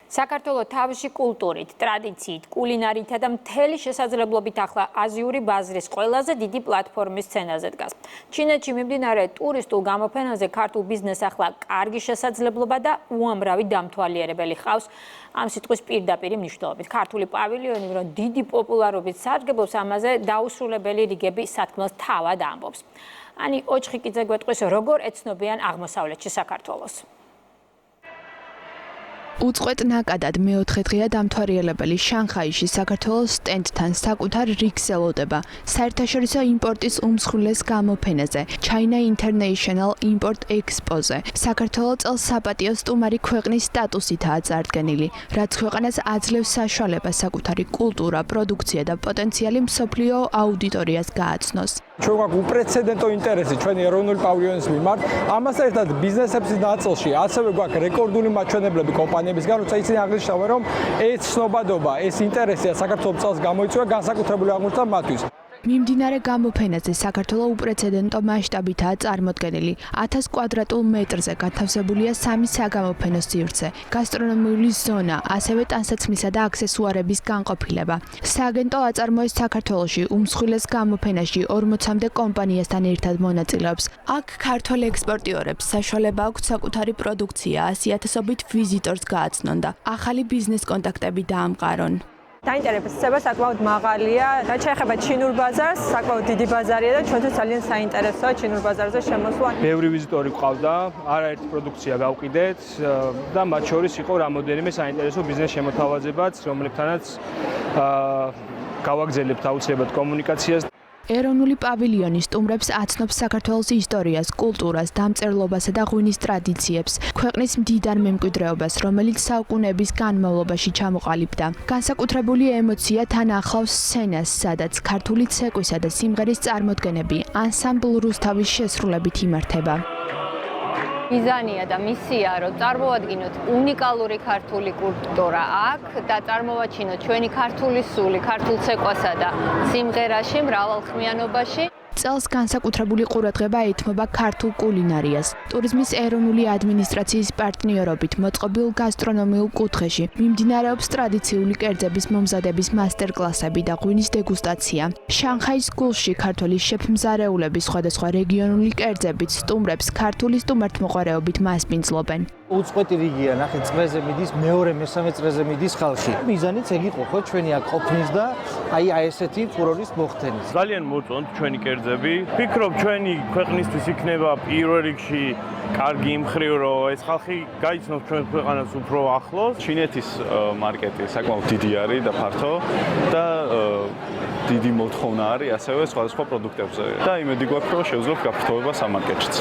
საქართველოს თავისი კულტურით, ტრადიციით, კულინარითა და მთელი შესაძლებლობით ახლა აზიური ბაზრის ყველაზე დიდი პლატფორმის სცენაზე დგას. ჩინეთში მიმდინარე ტურისტულ გამოფენაზე ქართულ ბიზნესს ახლა კარგი შესაძლებლობა და უამრავი დამთვალიერებელი ჰყავს. ამ სიტყვის პირდაპირი მნიშვნელობით. ქართული პავილიონი, რომ დიდი პოპულარობით სარგებლობს, ამაზე დაუსრულებელი რიგები სათქმელს თავად ამბობს. ანი ოჩხიკიძე გვეტყვის, როგორ ეცნობიან აღმოსავლეთში საქართველოს. უწყვეტ ნაკადად მეოთხე დღეა დამთვალიერებელი შანხაიში საქართველოს სტენდთან საკუთარ რიგს ელოდება საერთაშორისო იმპორტის უმსხვილეს გამოფენაზე China International Import Expo-ზე. საქართველოს წელს საპატიო სტუმარი ქვეყნის სტატუსითაა წარდგენილი, რაც ქვეყანას აძლევს საშუალებას საკუთარი კულტურა, პროდუქცია და პოტენციალი მსოფლიო აუდიტორიას გააცნოს. ჩვენ გვაქვს უპრეცედენტო ინტერესი ჩვენი ეროვნული პავილიონის მიმართ. ამასთან ერთად ბიზნესების ნაწილში ასევე გვაქვს რეკორდული მაჩვენებლები კომპანიებისგან, როცა ისინი აღნიშნავენ, რომ ეს ცნობადობა, ეს ინტერესია საქართველოს წელს გამოიწვია განსაკუთრებული აღმოჩნდა მათთვის. მიმდინარე გამოფენაზე საქართველოს უპრეცედენტო მასშტაბითაა წარმოდგენილი. 1000 კვადრატულ მეტრზე გათავსებულია 3 საგამოფენო სივრცე, გასტრონომიული ზონა, ასევე ტანსაცმლისა და აქსესუარების განყოფილება. სააგენტო აწარმოებს საქართველოში უმსხვილეს გამოფენაში 40-მდე კომპანიასთან ერთად მონაწილეობს. აქ ქართველ ექსპორტიორებს საშუალება აქვთ საკუთარი პროდუქცია 100,000-ობით ვიზიტორს გააცნონ და ახალი ბიზნეს კონტაქტები დაამყარონ. დაინტერესება საკმაოდ მაღალია. რაც შეეხება ჩინურ ბაზარს, საკმაოდ დიდი ბაზარია და ჩვენთვის ძალიან საინტერესოა ჩინურ ბაზარზე შემოსვლა. ბევრი ვიზიტორი ყავდა, არაერთი პროდუქცია გავყიდეთ და მათ შორის იყო რამოდენიმე საინტერესო ბიზნეს შემოთავაზებაც, რომლებთანაც გავაგზავნებთ აუცილებლად კომუნიკაციას. ეროვნული პავილიონი სტუმრებს აცნობს საქართველოს ისტორიას, კულტურას, დამწერლობასა და ღვინის ტრადიციებს, ქვეყნის მდიდარ მემკვიდრეობას, რომელიც საუკუნეების განმავლობაში ჩამოყალიბდა. განსაკუთრებული ემოცია თან ახლავს სცენას, სადაც ქართული ცეკვისა და სიმღერის წარმოდგენები ანსამბლ რუსთავის შესრულებით იმართება. მიზანია და მისია, რომ წარმოადგინოთ უნიკალური ქართული კულტურა აქ და წარმოვაჩინოთ ჩვენი ქართული სული, ქართულ ცეკვასა და სიმღერაში, მრავალხმიანობაში. წელს განსაკუთრებული ყურადღება ეთმობა ქართულ კულინარიას. ტურიზმის ეროვნული ადმინისტრაციის პარტნიორობით მოწყობილ გასტრონომიულ კუთხეში მიმდინარეობს ტრადიციული კერძების მომზადების მასტერკლასები და ღვინის დეგუსტაცია. შანხაის გულში ქართული შეფმზარეულების სხვადასხვა რეგიონული კერძებით სტუმრებს ქართული სტუმართმოყვარეობით მასპინძლობენ. უწყვეტი რიგია, ნახეთ, წრეზე მიდის, მეორე, მესამე წრეზე მიდის ხალხი. მიზანიც ეგ იყო, ხო, ჩვენი აქ ყოფნის და აი ესეთი ფურორის მოხდენის. ძალიან მოწონთ ჩვენი კერძები. ვფიქრობ, ჩვენი ქვეყნისთვის იქნება პირველ რიგში კარგი იმ მხრივ, რომ ეს ხალხი გაიცნობს ჩვენ ქვეყანას უფრო ახლოს. ჩინეთის მარკეტი საკმაოდ დიდი არის და ფართო და დიდი მოთხოვნა არის ასევე სხვადასხვა პროდუქტებზე. და იმედი გვაქვს, რომ შევძლებ გაფრთხილება სამარკეტშიც.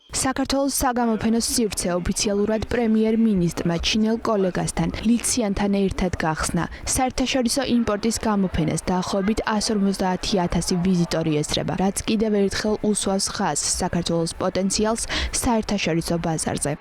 საქართველოს საგამოფენო სივრცე ოფიციალურად პრემიერ-მინისტრმა ჩინელ კოლეგასთან ლიციანთან ერთად გახსნა. საერთაშორისო იმპორტის გამოფენას დაახლოებით 150,000 ვიზიტორი ესწრება, რაც კიდევ ერთხელ უსვავს ხაზს საქართველოს პოტენციალს საერთაშორისო ბაზარზე.